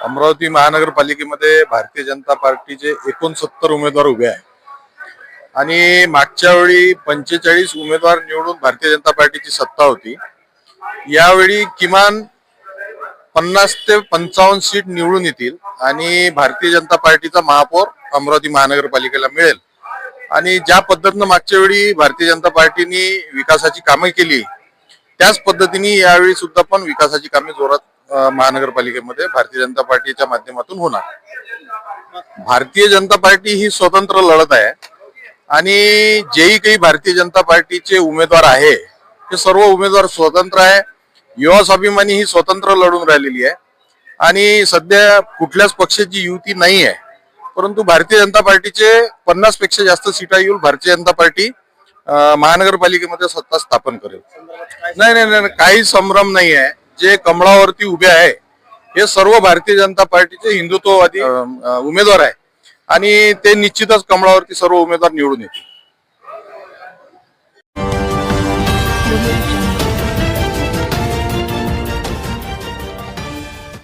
अमरावती महानगरपालिकेमध्ये भारतीय जनता पार्टीचे 69 उमेदवार उभे आहेत आणि मागच्या वेळी 45 उमेदवार निवडून भारतीय जनता पार्टीची सत्ता होती। यावेळी किमान 50 ते 55 सीट निवडून येतील आणि भारतीय जनता पार्टीचा महापौर अमरावती महानगरपालिकेला मिळेल। आणि ज्या पद्धतीने मागच्या वेळी भारतीय जनता पार्टीने विकासाची कामे केली त्याच पद्धतीने यावेळी सुद्धा पण विकासाची कामे जोरात महानगरपालिकेमध्ये भारतीय जनता पार्टीच्या माध्यमातून होणार। भारतीय जनता पार्टी ही स्वतंत्र लढत आहे आणि जेही काही भारतीय जनता पार्टीचे उमेदवार आहे ते सर्व उमेदवार स्वतंत्र आहे। युवा स्वाभिमानी ही स्वतंत्र लढून राहिलेली आहे आणि सध्या कुठल्याच पक्षाची युती नाही आहे, परंतु भारतीय जनता पार्टीचे 50 पेक्षा जास्त सीटा येऊन भारतीय जनता पार्टी महानगरपालिकेमध्ये सत्ता स्थापन करेल। नाही, काही संभ्रम नाही आहे। जे कमळावरती उभे आहे हे सर्व भारतीय जनता पार्टीचे हिंदुत्ववादी उमेदवार आहे आणि ते निश्चितच कमळावरती सर्व उमेदवार निवडून येतील।